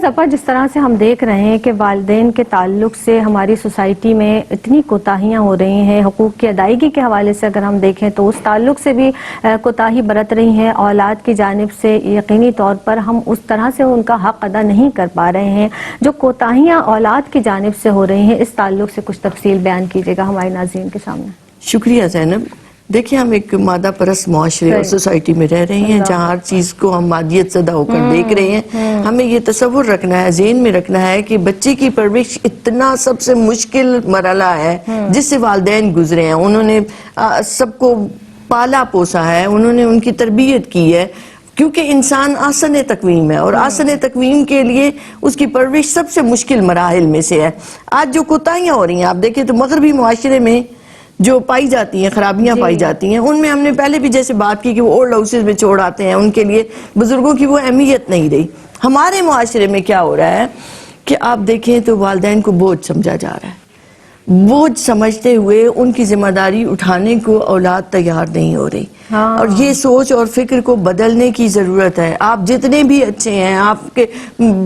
زفر، جس طرح سے ہم دیکھ رہے ہیں کہ والدین کے تعلق سے ہماری سوسائٹی میں اتنی کوتاہیاں ہو رہی ہیں، حقوق کی ادائیگی کے حوالے سے اگر ہم دیکھیں تو اس تعلق سے بھی کوتاہی برت رہی ہیں اولاد کی جانب سے، یقینی طور پر ہم اس طرح سے ان کا حق ادا نہیں کر پا رہے ہیں جو کوتاہیاں اولاد کی جانب سے ہو رہی ہیں، اس تعلق سے کچھ تفصیل بیان کیجیے گا ہمارے ناظرین کے سامنے۔ شکریہ زینب۔ دیکھیں، ہم ایک مادہ پرست معاشرے اور سوسائٹی میں رہ رہے ہیں جہاں ہر چیز کو ہم مادیت زدہ ہو کر دیکھ رہے ہیں۔ ہمیں یہ تصور رکھنا ہے، ذہن میں رکھنا ہے کہ بچے کی پرورش اتنا سب سے مشکل مرحلہ ہے جس سے والدین گزرے ہیں۔ انہوں نے سب کو پالا پوسا ہے، انہوں نے ان کی تربیت کی ہے، کیونکہ انسان آسن تقویم ہے اور آسن تقویم کے لیے اس کی پرورش سب سے مشکل مراحل میں سے ہے۔ آج جو کوتاہیاں ہو رہی ہیں، آپ دیکھیں تو مغربی معاشرے میں جو پائی جاتی ہیں، خرابیاں پائی جاتی ہیں، ان میں ہم نے پہلے بھی جیسے بات کی کہ وہ اولڈ ہاؤسز میں چھوڑ آتے ہیں، ان کے لیے بزرگوں کی وہ اہمیت نہیں رہی۔ ہمارے معاشرے میں کیا ہو رہا ہے کہ آپ دیکھیں تو والدین کو بوجھ سمجھا جا رہا ہے، بوجھ سمجھتے ہوئے ان کی ذمہ داری اٹھانے کو اولاد تیار نہیں ہو رہی، اور یہ سوچ اور فکر کو بدلنے کی ضرورت ہے۔ آپ جتنے بھی اچھے ہیں، آپ کے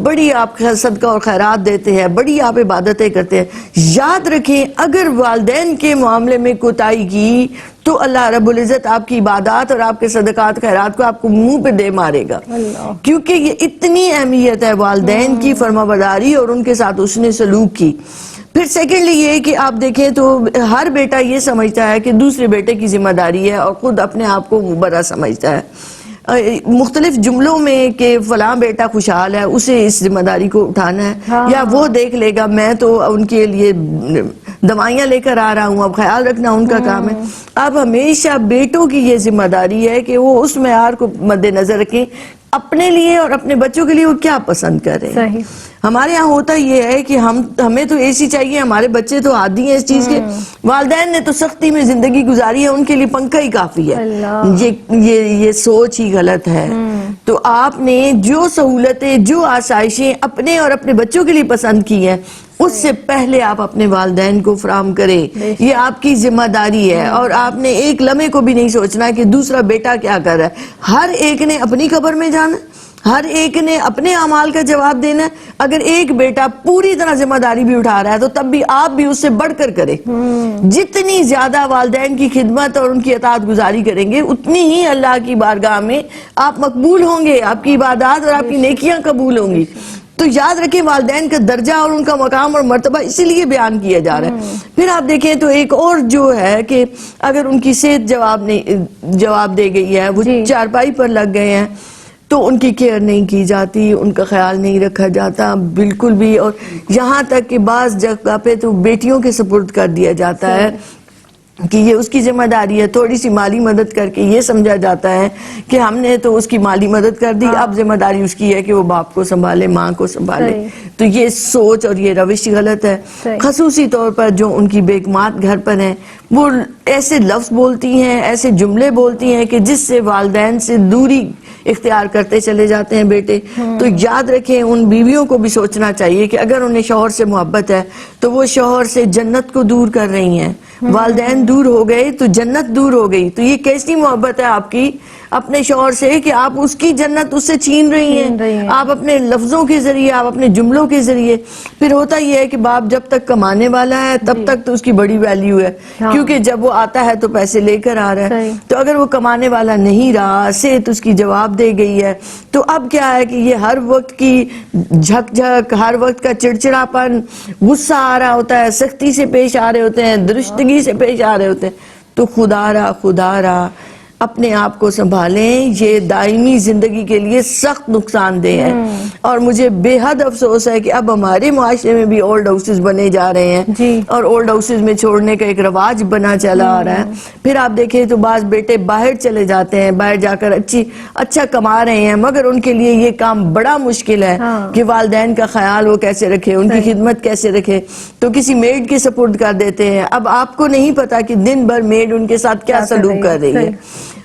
بڑی آپ صدقہ اور خیرات دیتے ہیں، بڑی آپ عبادتیں کرتے ہیں، یاد رکھیں اگر والدین کے معاملے میں کوتاہی کی تو اللہ رب العزت آپ کی عبادات اور آپ کے صدقات خیرات کو آپ کو منہ پہ دے مارے گا، کیونکہ یہ اتنی اہمیت ہے والدین کی فرمانبرداری اور ان کے ساتھ حسن سلوک کی۔ پھر سیکنڈلی یہ کہ آپ دیکھیں تو ہر بیٹا یہ سمجھتا ہے کہ دوسرے بیٹے کی ذمہ داری ہے اور خود اپنے آپ کو بڑا سمجھتا ہے، مختلف جملوں میں کہ فلاں بیٹا خوشحال ہے، اسے اس ذمہ داری کو اٹھانا ہے، یا وہ دیکھ لے گا، میں تو ان کے لیے دوائیاں لے کر آ رہا ہوں، اب خیال رکھنا ان کا کام ہے۔ اب ہمیشہ بیٹوں کی یہ ذمہ داری ہے کہ وہ اس معیار کو مد نظر رکھیں اپنے لیے اور اپنے بچوں کے لیے وہ کیا پسند کر رہے ہیں۔ ہمارے ہاں ہوتا یہ ہے کہ ہمیں تو اے سی چاہیے، ہمارے بچے تو عادی ہیں اس چیز کے، والدین نے تو سختی میں زندگی گزاری ہے، ان کے لیے پنکھا ہی کافی ہے۔ یہ سوچ ہی غلط ہے۔ تو آپ نے جو سہولتیں، جو آسائشیں اپنے اور اپنے بچوں کے لیے پسند کی ہیں، اس سے پہلے آپ اپنے والدین کو فراہم کریں، یہ آپ کی ذمہ داری ہے، اور آپ نے ایک لمحے کو بھی نہیں سوچنا کہ دوسرا بیٹا کیا کر رہا ہے۔ ہر ایک نے اپنی قبر میں جانا، ہر ایک نے اپنے اعمال کا جواب دینا ہے۔ اگر ایک بیٹا پوری طرح ذمہ داری بھی اٹھا رہا ہے تو تب بھی آپ بھی اس سے بڑھ کر کریں۔ جتنی زیادہ والدین کی خدمت اور ان کی اطاعت گزاری کریں گے، اتنی ہی اللہ کی بارگاہ میں آپ مقبول ہوں گے، آپ کی عبادات اور آپ کی نیکیاں قبول ہوں گی۔ تو یاد رکھیں والدین کا درجہ اور ان کا مقام اور مرتبہ اسی لیے بیان کیا جا رہا ہے۔ پھر آپ دیکھیں تو ایک اور جو ہے کہ اگر ان کی صحت جواب دے گئی ہے، وہ چارپائی پر لگ گئے ہیں، تو ان کی کیئر نہیں کی جاتی، ان کا خیال نہیں رکھا جاتا بالکل بھی، اور یہاں تک کہ بعض جگہ پہ تو بیٹیوں کے سپرد کر دیا جاتا ہے کہ یہ اس کی ذمہ داری ہے، تھوڑی سی مالی مدد کر کے یہ سمجھا جاتا ہے کہ ہم نے تو اس کی مالی مدد کر دی، اب ذمہ داری اس کی ہے کہ وہ باپ کو سنبھالے، ماں کو سنبھالے۔ تو یہ سوچ اور یہ روش غلط ہے۔ خصوصی طور پر جو ان کی بیگمات گھر پر ہیں، وہ ایسے لفظ بولتی ہیں، ایسے جملے بولتی ہیں کہ جس سے والدین سے دوری اختیار کرتے چلے جاتے ہیں بیٹے۔ تو یاد رکھیں ان بیویوں کو بھی سوچنا چاہیے کہ اگر انہیں شوہر سے محبت ہے تو وہ شوہر سے جنت کو دور کر رہی ہیں۔ والدین دور ہو گئے تو جنت دور ہو گئی۔ تو یہ کیسی محبت ہے آپ کی اپنے شوہر سے کہ آپ اس کی جنت اس سے چھین رہی ہیں، آپ اپنے لفظوں کے ذریعے، آپ اپنے جملوں کے ذریعے۔ پھر ہوتا یہ ہے کہ باپ جب تک کمانے والا ہے تب تک تو اس کی بڑی ویلیو ہے، کیونکہ جب وہ آتا ہے تو پیسے لے کر آ رہا ہے۔ تو اگر وہ کمانے والا نہیں رہا، صحت اس کی جواب دے گئی ہے، تو اب کیا ہے کہ یہ ہر وقت کی جھک جھک، ہر وقت کا چڑچڑاپن، غصہ آ رہا ہوتا ہے، سختی سے پیش آ رہے ہوتے ہیں، درستگی سے پیش آ رہے ہوتے ہیں۔ تو خدا را اپنے آپ کو سنبھالیں، یہ دائمی زندگی کے لیے سخت نقصان دہ ہے۔ اور مجھے بے حد افسوس ہے کہ اب ہمارے معاشرے میں بھی اولڈ ہاؤسز بنے جا رہے ہیں، اور اولڈ ہاؤسز میں چھوڑنے کا ایک رواج بنا چلا آ رہا ہے۔ پھر آپ دیکھیں تو بعض بیٹے باہر چلے جاتے ہیں، باہر جا کر اچھا کما رہے ہیں، مگر ان کے لیے یہ کام بڑا مشکل ہے کہ والدین کا خیال وہ کیسے رکھے، ان کی خدمت کیسے رکھے۔ تو کسی میڈ کے سپرد کر دیتے ہیں۔ اب آپ کو نہیں پتا کہ دن بھر میڈ ان کے ساتھ کیا سلوک کر رہی ہے،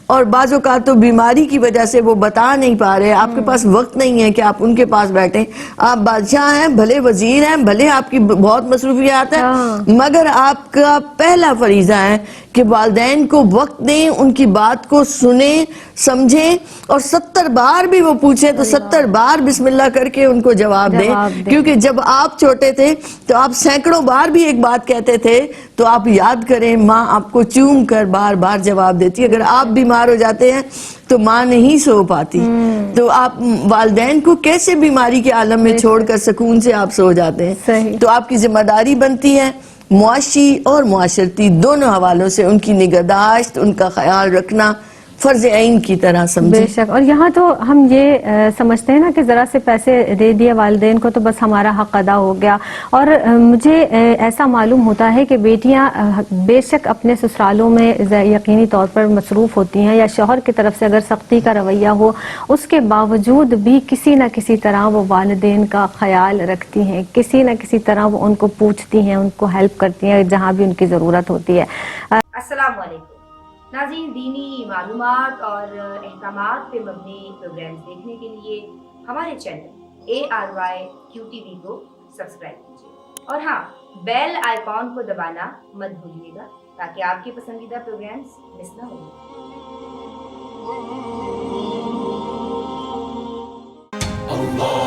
اور بعض اوقات تو بیماری کی وجہ سے وہ بتا نہیں پا رہے، آپ کے پاس وقت نہیں ہے کہ آپ ان کے پاس بیٹھیں۔ آپ بادشاہ ہیں، بھلے وزیر ہیں، بھلے آپ کی بہت مصروفیات ہیں، مگر آپ کا پہلا فریضہ ہے کہ والدین کو وقت دیں، ان کی بات کو سنیں سمجھیں، اور 70 بار بھی وہ پوچھیں تو 70 بار بسم اللہ کر کے ان کو جواب دیں. کیونکہ جب آپ چھوٹے تھے تو آپ سینکڑوں بار بھی ایک بات کہتے تھے تو آپ یاد کریں ماں آپ کو چوم کر بار بار جواب دیتی. اگر آپ بیمار ہو جاتے ہیں تو ماں نہیں سو پاتی. تو آپ والدین کو کیسے بیماری کے عالم میں چھوڑ کر سکون سے آپ سو جاتے ہیں؟ تو آپ کی ذمہ داری بنتی ہے معاشی اور معاشرتی دونوں حوالوں سے ان کی نگہداشت، ان کا خیال رکھنا فرض عین کی طرح سمجھیں. بے شک. اور یہاں تو ہم یہ سمجھتے ہیں نا کہ ذرا سے پیسے دے دیے والدین کو تو بس ہمارا حق ادا ہو گیا. اور مجھے ایسا معلوم ہوتا ہے کہ بیٹیاں بے شک اپنے سسرالوں میں یقینی طور پر مصروف ہوتی ہیں، یا شوہر کی طرف سے اگر سختی کا رویہ ہو اس کے باوجود بھی کسی نہ کسی طرح وہ والدین کا خیال رکھتی ہیں، کسی نہ کسی طرح وہ ان کو پوچھتی ہیں، ان کو ہیلپ کرتی ہیں جہاں بھی ان کی ضرورت ہوتی ہے. السلام علیکم ناظرین. دینی معلومات اور احکامات پہ مبنی پروگرامز دیکھنے کے لیے ہمارے چینل ARYQTV کو سبسکرائب کیجیے، اور ہاں بیل آئیکن کو دبانا مت بھولیے گا تاکہ آپ کے پسندیدہ پروگرامز مس نہ ہوں. Allah